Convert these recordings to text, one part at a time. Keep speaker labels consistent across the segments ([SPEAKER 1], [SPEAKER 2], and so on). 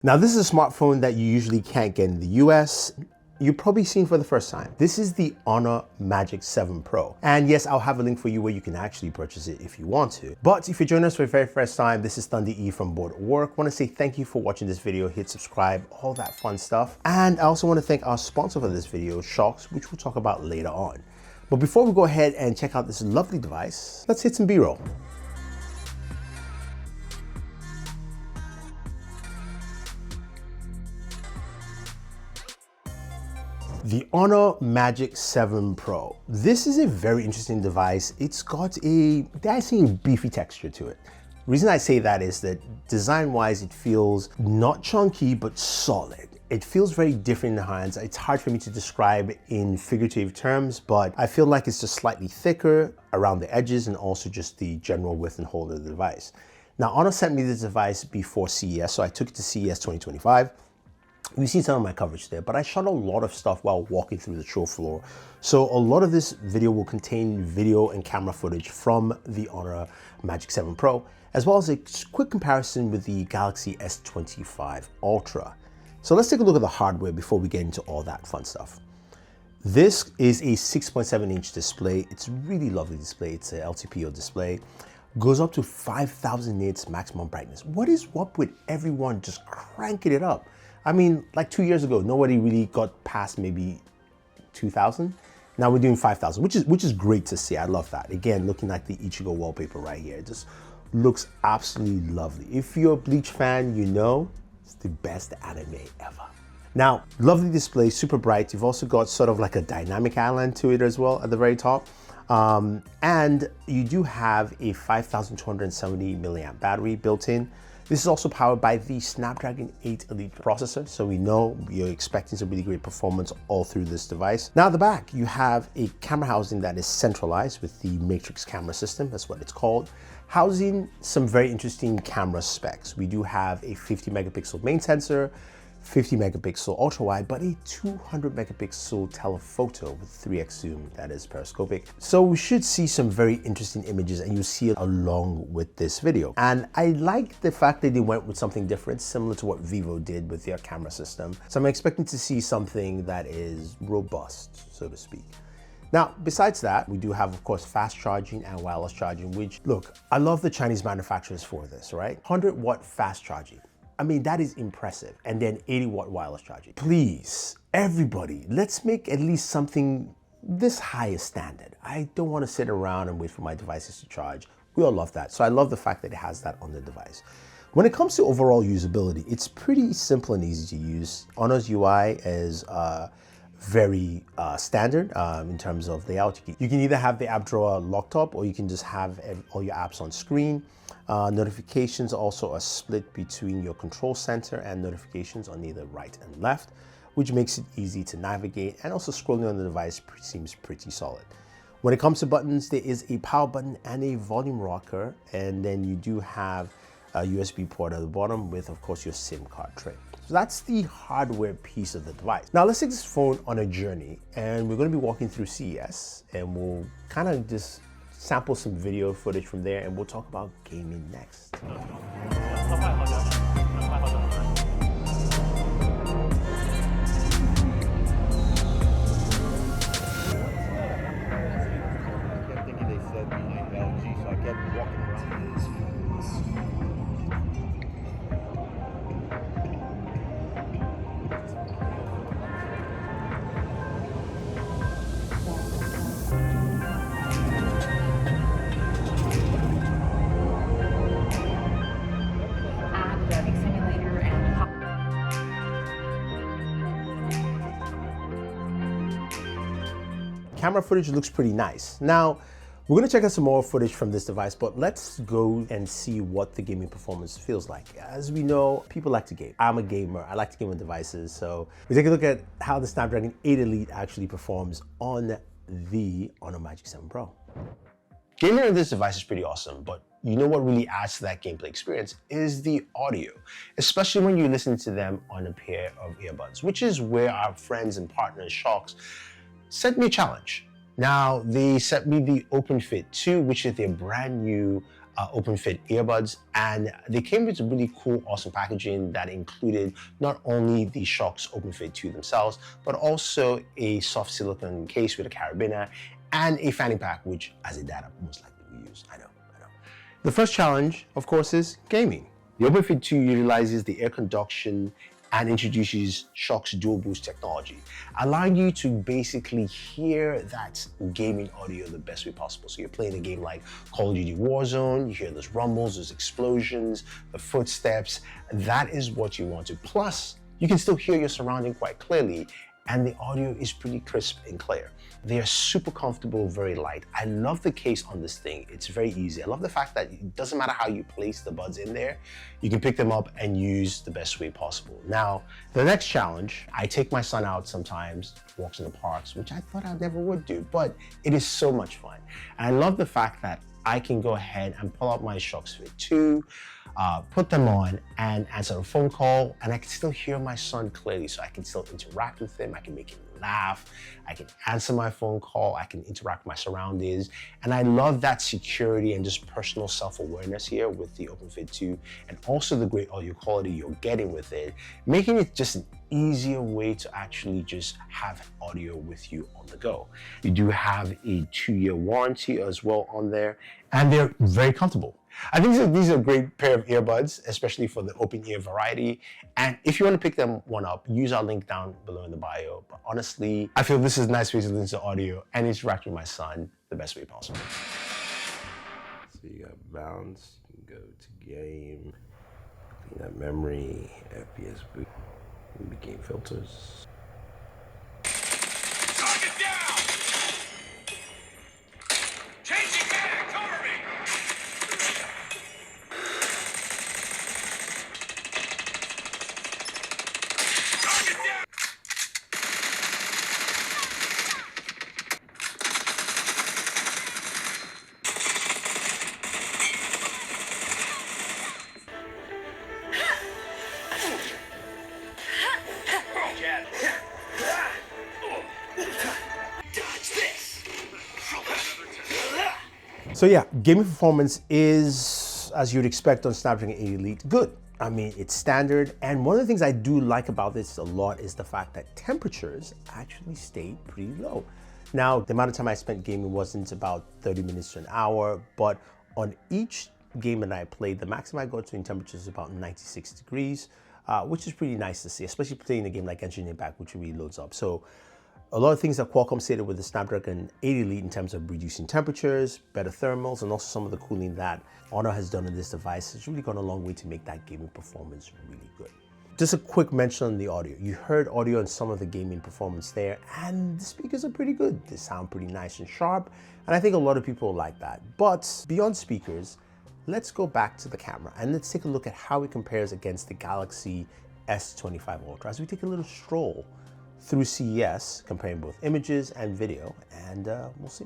[SPEAKER 1] Now, this is a smartphone that you usually can't get in the US. You've probably seen for the first time. This is the Honor Magic 7 Pro. And yes, I'll have a link for you where you can actually purchase it if you want to. But if you're joining us for the very first time, this is Thunder E from Booredatwork. I want to say thank you for watching this video, hit subscribe, all that fun stuff. And I also want to thank our sponsor for this video, Shokz, which we'll talk about later on. But before we go ahead and check out this lovely device, let's hit some B-roll. The Honor Magic 7 Pro. This is a very interesting device. It's got a, dare I say, beefy texture to it. The reason I say that is that design-wise, it feels not chunky, but solid. It feels very different in the hands. It's hard for me to describe in figurative terms, but I feel like it's just slightly thicker around the edges and also just the general width and hold of the device. Now, Honor sent me this device before CES, so I took it to CES 2025. You've seen some of my coverage there, but I shot a lot of stuff while walking through the show floor. So a lot of this video will contain video and camera footage from the Honor Magic 7 Pro, as well as a quick comparison with the Galaxy S25 Ultra. So let's take a look at the hardware before we get into all that fun stuff. This is a 6.7-inch display. It's a really lovely display. It's an LTPO display. Goes up to 5,000 nits maximum brightness. What is up with everyone just cranking it up? I mean, like 2 years ago, nobody really got past maybe 2,000. Now we're doing 5,000, which is great to see. I love that. Again, looking like the Ichigo wallpaper right here. It just looks absolutely lovely. If you're a Bleach fan, you know it's the best anime ever. Now, lovely display, super bright. You've also got sort of like a dynamic island to it as well at the very top. And you do have a 5,270 milliamp battery built in. This is also powered by the Snapdragon 8 Elite processor, so we know you're expecting some really great performance all through this device. Now at the back, you have a camera housing that is centralized with the Matrix camera system, that's what it's called, housing some very interesting camera specs. We do have a 50 megapixel main sensor, 50 megapixel ultra wide, but a 200 megapixel telephoto with 3x zoom that is periscopic. So we should see some very interesting images and you'll see it along with this video. And I like the fact that they went with something different, similar to what Vivo did with their camera system. So I'm expecting to see something that is robust, so to speak. Now, besides that, we do have, of course, fast charging and wireless charging, which, look, I love the Chinese manufacturers for this, right? 100-watt fast charging. I mean, that is impressive. And then 80-watt wireless charging. Please, everybody, let's make at least something this high a standard. I don't want to sit around and wait for my devices to charge. We all love that. So I love the fact that it has that on the device. When it comes to overall usability, it's pretty simple and easy to use. Honor's UI is very standard in terms of layout. You can either have the app drawer locked up or you can just have all your apps on screen. Notifications also are split between your control center and notifications on either right and left, which makes it easy to navigate, and also scrolling on the device seems pretty solid. When it comes to buttons, there is a power button and a volume rocker, and then you do have a USB port at the bottom with, of course, your SIM card tray. So that's the hardware piece of the device. Now let's take this phone on a journey, and we're going to be walking through CES, and we'll kind of just sample some video footage from there, and we'll talk about gaming next. Camera footage looks pretty nice. Now, we're gonna check out some more footage from this device, but let's go and see what the gaming performance feels like. As we know, people like to game. I'm a gamer, I like to game on devices, so we take a look at how the Snapdragon 8 Elite actually performs on the Honor Magic 7 Pro. Gaming on this device is pretty awesome, but you know what really adds to that gameplay experience is the audio, especially when you listen to them on a pair of earbuds, which is where our friends and partners, Shokz, sent me a challenge. Now, they sent me the OpenFit 2, which is their brand new OpenFit earbuds, and they came with really cool, awesome packaging that included not only the Shokz OpenFit 2 themselves, but also a soft silicone case with a carabiner and a fanny pack, which as a dad I most likely will use. I know. The first challenge, of course, is gaming. The OpenFit 2 utilizes the air conduction and introduces Shokz Dual Boost technology, allowing you to basically hear that gaming audio the best way possible. So you're playing a game like Call of Duty Warzone, you hear those rumbles, those explosions, the footsteps. That is what you want to. Plus, you can still hear your surrounding quite clearly, and the audio is pretty crisp and clear. They are super comfortable, very light. I love the case on this thing. It's very easy. I love the fact that it doesn't matter how you place the buds in there, you can pick them up and use the best way possible. Now, the next challenge, I take my son out sometimes, walks in the parks, which I thought I never would do, but it is so much fun. And I love the fact that I can go ahead and pull out my Shokz Fit 2, put them on and answer a phone call, and I can still hear my son clearly, so I can still interact with him, I can make him laugh, I can answer my phone call, I can interact with my surroundings, and I love that security and just personal self-awareness here with the OpenFit 2, and also the great audio quality you're getting with it, making it just an easier way to actually just have audio with you on the go. You do have a 2-year warranty as well on there, and they're very comfortable. I think these are a great pair of earbuds, especially for the open ear variety. And if you want to pick them one up, use our link down below in the bio. But honestly, I feel this is a nice way to listen to audio and interact with my son the best way possible.
[SPEAKER 2] So you got bounce, you can go to game, clean up memory, FPS boot, maybe game filters.
[SPEAKER 3] Target down! Changing mag, cover me! Target down! Dodge this!
[SPEAKER 1] So yeah, gaming performance is, as you'd expect on Snapdragon 8 Elite, good. I mean, it's standard. And one of the things I do like about this a lot is the fact that temperatures actually stay pretty low. Now, the amount of time I spent gaming wasn't about 30 minutes to an hour, but on each game that I played, the maximum I got to in temperatures is about 96 degrees, which is pretty nice to see, especially playing a game like Genshin Impact, which really loads up. So a lot of things that Qualcomm stated with the Snapdragon 8 Elite in terms of reducing temperatures, better thermals, and also some of the cooling that Honor has done on this device has really gone a long way to make that gaming performance really good. Just a quick mention on the audio. You heard audio on some of the gaming performance there, and the speakers are pretty good. They sound pretty nice and sharp, and I think a lot of people like that. But beyond speakers, let's go back to the camera and let's take a look at how it compares against the Galaxy S25 Ultra as we take a little stroll through CES, comparing both images and video, and we'll see.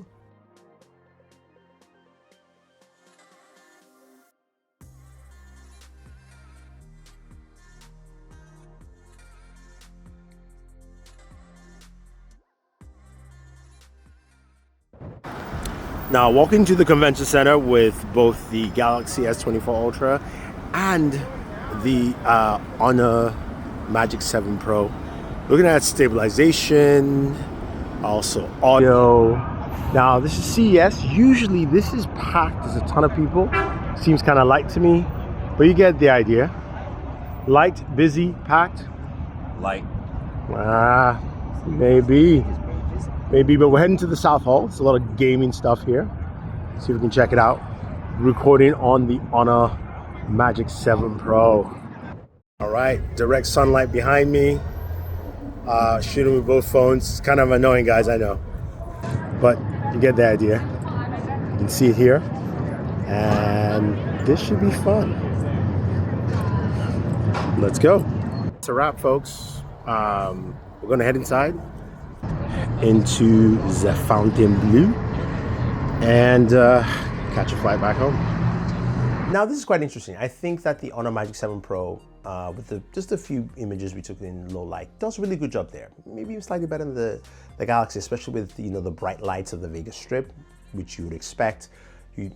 [SPEAKER 1] Now, walking to the convention center with both the Galaxy S24 Ultra and the Honor Magic 7 Pro. Looking at stabilization, also audio. Now, this is CES. Usually this is packed. There's a ton of people. Seems kind of light to me, but you get the idea. Light, busy, packed?
[SPEAKER 2] Light.
[SPEAKER 1] Maybe, but we're heading to the South Hall. It's a lot of gaming stuff here. See if we can check it out. Recording on the Honor Magic 7 Pro. All right, direct sunlight behind me. Shooting with both phones. It's kind of annoying, guys, I know. But you get the idea. You can see it here. And this should be fun. Let's go. It's a wrap, folks. We're gonna head inside into the Fontainebleau and catch a flight back home. Now, this is quite interesting. I think that the Honor Magic 7 Pro, with just a few images we took in low light, does a really good job there. Maybe even slightly better than the Galaxy, especially with the bright lights of the Vegas Strip, which you would expect.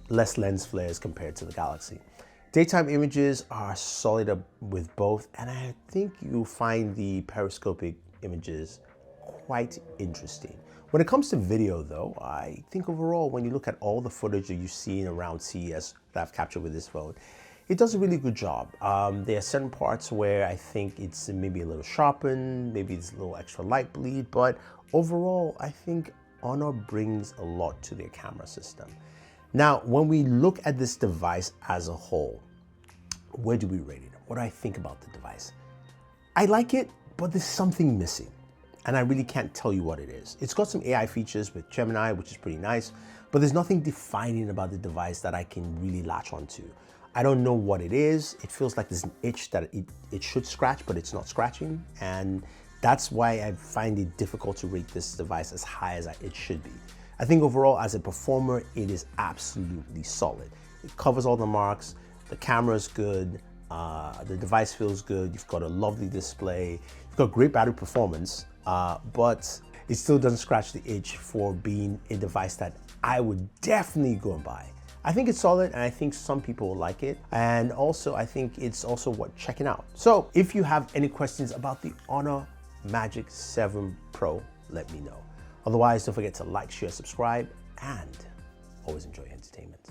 [SPEAKER 1] less lens flares compared to the Galaxy. Daytime images are solid with both, and I think you'll find the periscopic images quite interesting. When it comes to video though, I think overall, when you look at all the footage that you've seen around CES that I've captured with this phone, it does a really good job. There are certain parts where I think it's maybe a little sharpened, maybe it's a little extra light bleed, but overall, I think Honor brings a lot to their camera system. Now, when we look at this device as a whole, where do we rate it? What do I think about the device? I like it, but there's something missing, and I really can't tell you what it is. It's got some AI features with Gemini, which is pretty nice, but there's nothing defining about the device that I can really latch onto. I don't know what it is. It feels like there's an itch that it should scratch, but it's not scratching, and that's why I find it difficult to rate this device as high as it should be. I think overall, as a performer, it is absolutely solid. It covers all the marks, the camera is good, the device feels good, you've got a lovely display, you've got great battery performance, but it still doesn't scratch the itch for being a device that I would definitely go and buy. I think it's solid, and I think some people will like it, and also I think it's also worth checking out. So if you have any questions about the Honor Magic 7 Pro, let me know. Otherwise, don't forget to like, share, subscribe, and always enjoy entertainment.